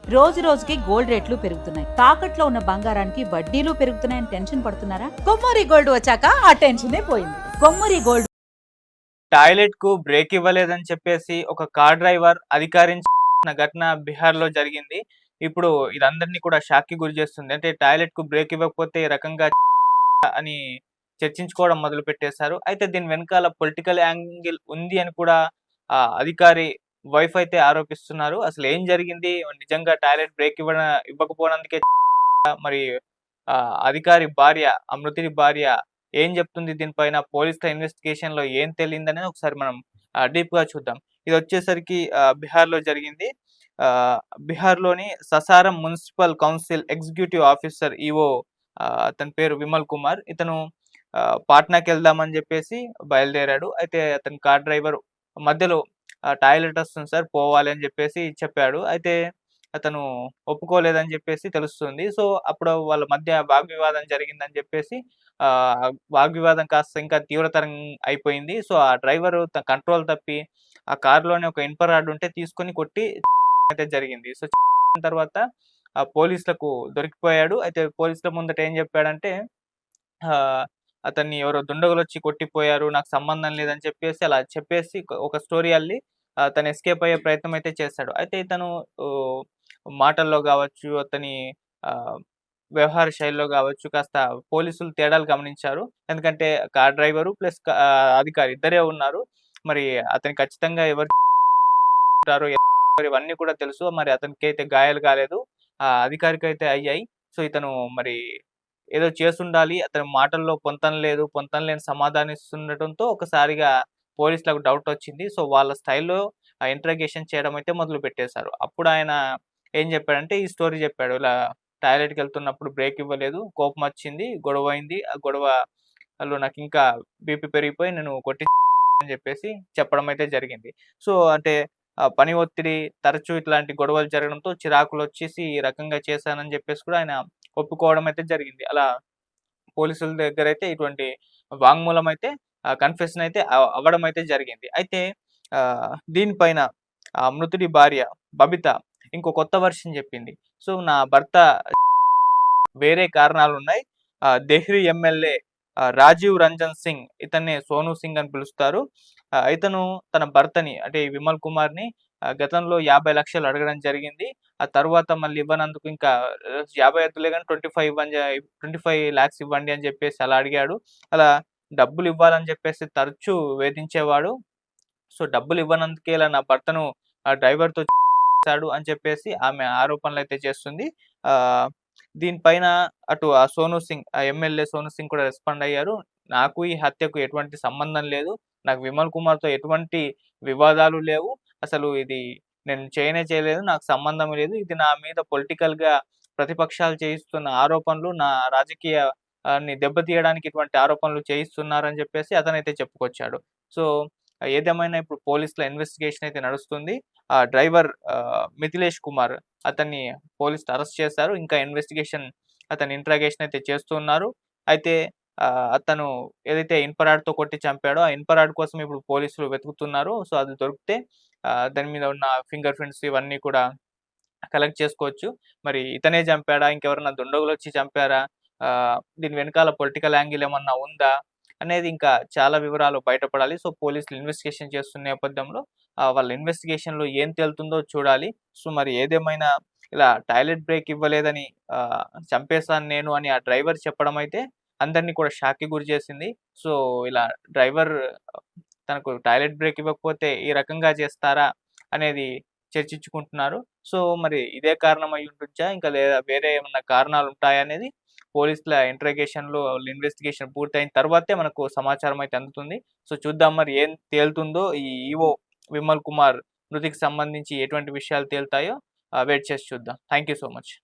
రోజు రోజుకి గోల్డ్ రేట్లు పెరుగుతున్నాయి. తాకట్లో ఉన్న బంగారానికి వడ్డీలు పెరుగుతున్నాయని టెన్షన్ పడుతున్నారా? కొమ్మూరి గోల్డ్ వచ్చాక ఆ టెన్షనే పోయింది. కొమ్మూరి గోల్డ్ టాయిలెట్ కు బ్రేక్ ఇవ్వలేదని చెప్పేసి ఒక కార్ డ్రైవర్ అధికారించిన ఘటన బీహార్ లో జరిగింది. ఇప్పుడు ఇదందరినీ కూడా షాక్ కి గురి చేస్తుంది. అంటే టాయిలెట్ కు బ్రేక్ ఇవ్వకపోతే ఈ రకంగా అని చర్చించుకోవడం మొదలు పెట్టేశారు. అయితే దీని వెనకాల పొలిటికల్ యాంగిల్ ఉంది అని కూడా అధికారి వైఫ్ అయితే ఆరోపిస్తున్నారు. అసలు ఏం జరిగింది? నిజంగా టాయిలెట్ బ్రేక్ ఇవ్వకపోవడానికే మరి అధికారి భార్య, ఆ మృతుడి భార్య ఏం చెప్తుంది దీనిపైన? పోలీసుల ఇన్వెస్టిగేషన్‌లో ఏం తేలిందనేది ఒకసారి మనం డీప్‌గా చూద్దాం. ఇదొచ్చేసరికి బీహార్‌లో జరిగింది. ఆహ్, బీహార్‌లోని Sasaram municipal council executive officer EO అతని పేరు విమల్ కుమార్. ఇతను పాట్నాకెళ్దామని జెప్పేసి బయలుదేరాడు. అయితే అతని కార్ డ్రైవర్ మధ్యలో టాయిలెట్ వస్తుంది సార్ పోవాలి అని జెప్పేసి చెప్పాడు. అయితే అతను ఒప్పుకోలేదని జెప్పేసి తెలుస్తుంది. సో, అప్పుడు వాళ్ళ మధ్య వాగ్వివాదం జరిగిందని జెప్పేసి వాగ్వివాదం కాస్త ఇంకా తీవ్రతరం అయిపోయింది. సో, ఆ డ్రైవరు కంట్రోల్ తప్పి ఆ కార్‌లోనే ఒక ఇనుప రాడ్ ఉంటే తీసుకొని కొట్టి అయితే జరిగింది. సో, తర్వాత పోలీసులకు దొరికిపోయాడు. అయితే పోలీసుల ముందట ఏం జెప్పాడంటే ఆహ్, అతన్ని ఎవరో దుండగులొచ్చి కొట్టిపోయారు. నాకు సంబంధం లేదని చెప్పేసి అలా చెప్పేసి ఒక స్టోరీ అల్లి తను ఎస్కేప్ అయ్యే ప్రయత్నం అయితే చేశాడు. అయితే ఇతను ఓహ్, మాటల్లో గావచ్చు, అతని ఆహ్, వ్యవహార శైలిలో గావచ్చు కాస్త పోలీసులు తేడాలు గమనించారు. ఎందుకంటే కార్ డ్రైవరు ప్లస్ అధికారి ఇద్దరే ఉన్నారు. మరి అతను ఖచ్చితంగా ఎవరు ఉంటారో ఇవన్నీ కూడా తెలుసు. మరి అతనికైతే గాయాలు కాలేదు. అధికారికైతే అయ్యాయి. సో, ఇతను మరి ఏదో చేసుండాలి. అతని మాటల్లో పొంతన లేదు. పొంతన లేని సమాధానం ఇస్తుండటంతో ఒకసారిగా పోలీసులకు డౌటొచ్చింది. సో, వాళ్ళ స్టైల్‌లో ఇంట్రాగేషన్ చేయడం అయితే మొదలుపెట్టేశారు. అప్పుడు ఆయన ఏం చెప్పాడంటే ఈ స్టోరీ చెప్పాడు. ఇలా టాయిలెట్‌కెళ్తున్నప్పుడు బ్రేక్ ఇవ్వలేదు. కోపమొచ్చింది. గొడవైంది. ఆ గొడవలో నాకింకా బీపీ పెరిగిపోయి నేను అని చెప్పేసి చెప్పడం అయితే జరిగింది. సో, అంటే పని ఒత్తిడి, తరచూ ఇట్లాంటి గొడవలు జరగడంతో చిరాకులొచ్చేసి ఈ రకంగా చేశానని జెప్పేసి కూడా ఆయన ఒప్పుకోవడం అయితే జరిగింది. అలా పోలీసుల దగ్గరైతే ఇటువంటి వాంగ్మూలం అయితే కన్ఫెషన్ అయితే అవ్వడం అయితే జరిగింది. అయితే దీనిపైన మృతుడి భార్య బబిత ఇంకో కొత్త వెర్షన్ జెప్పింది. సో, నా భర్త వేరే కారణాలున్నాయి. దెహ్రీ ఎమ్మెల్యే రాజీవ్ రంజన్ సింగ్ ఇతన్నే సోనూ సింగ్ అని పిలుస్తారు. ఇతను తన భర్తని అంటే ఈ విమల్ కుమార్‌ని గతంలో 50,00,000 అడగడం జరిగింది. ఆ తర్వాత మళ్ళీ ఇవ్వనందుకు ఇంకా 50 వద్దులే గాని 25 25 లాక్స్ ఇవ్వండి అని జెప్పేసి అలా అడిగాడు. అలా డబ్బులు ఇవ్వాలని జెప్పేసి తరచూ వేధించేవాడు. సో, డబ్బులు ఇవ్వనందుకే ఇలా నా భర్తను డ్రైవర్‌తో చేశాడు అని చెప్పేసి ఆమె ఆరోపణలైతే చేస్తుంది. ఆహ్, దీనిపైన అటు ఆ సోనూ సింగ్ ఆ ఎమ్మెల్యే సోనూ సింగ్ కూడా రెస్పాండ్ అయ్యారు. నాకు ఈ హత్యకు ఎటువంటి సంబంధం లేదు. నాకు విమల్ కుమార్‌తో ఎటువంటి వివాదాలు లేవు. అసలు ఇది నేను చేయనే చేయలేదు. నాకు సంబంధం లేదు. ఇది నా మీద పొలిటికల్‌గా ప్రతిపక్షాలు చేయిస్తున్న ఆరోపణలు. నా రాజకీయ దెబ్బతీయడానికి ఇటువంటి ఆరోపణలు చేయిస్తున్నారని జెప్పేసి అతనైతే చెప్పుకొచ్చాడు. సో, ఏదేమైనా ఇప్పుడు పోలీసుల ఇన్వెస్టిగేషన్ అయితే నడుస్తుంది. ఆ డ్రైవర్ మిథిలేష్ కుమార్ అతన్ని పోలీసులు అరెస్ట్ చేశారు. ఇంకా ఇన్వెస్టిగేషన్ అతని ఇంట్రాగేషన్ అయితే చేస్తూ ఉన్నారు. అయితే అతను ఏదైతే ఇనుప రాడ్‌తో కొట్టి చంపాడో, ఆ ఇనుప రాడ్ కోసం ఇప్పుడు పోలీసులు వెతుకుతున్నారు. సో, అది దొరికితే దాని మీద ఉన్న ఫింగర్ ప్రింట్స్ ఇవన్నీ కూడా కలెక్ట్ చేసుకోవచ్చు. మరి ఇతనే చంపాడా? ఇంకెవరన్నా దుండగులొచ్చి చంపారా? దీని వెనకాల పొలిటికల్ యాంగిల్ ఏమన్నా ఉందా? అనేది ఇంకా చాలా వివరాలు బయటపడాలి. సో, పోలీసులు ఇన్వెస్టిగేషన్ చేస్తున్న నేపథ్యంలో వాళ్ళ ఇన్వెస్టిగేషన్‌లో ఏం తేలుతుందో చూడాలి. సో, మరి ఏదేమైనా ఇలా టాయిలెట్ బ్రేక్ ఇవ్వలేదని చంపేసాను నేను అని ఆ డ్రైవర్ చెప్పడం అయితే అందరిని కూడా షాక్‌కి గురిచేసింది. సో, ఇలా డ్రైవర్ తనకు టాయిలెట్ బ్రేక్ ఇవ్వకపోతే ఈ రకంగా చేస్తారా? అనేది చర్చించుకుంటున్నారు. సో, మరి ఇదే కారణం అయ్యుండొచ్చా? ఇంకా లేదా వేరే ఏమన్నా కారణాలుంటాయా అనేది పోలీసుల ఇంట్రాగేషన్‌లో వాళ్ళ ఇన్వెస్టిగేషన్ పూర్తయిన తర్వాతే మనకు సమాచారం అయితే అందుతుంది. సో, చూద్దాం మరి ఏం తేలుతుందో ఈ ఈవో విమల్ కుమార్ మృతికి సంబంధించి ఎటువంటి విషయాలు తేలుతాయో వెయిట్ చేసి చూద్దాం. Thank you so much.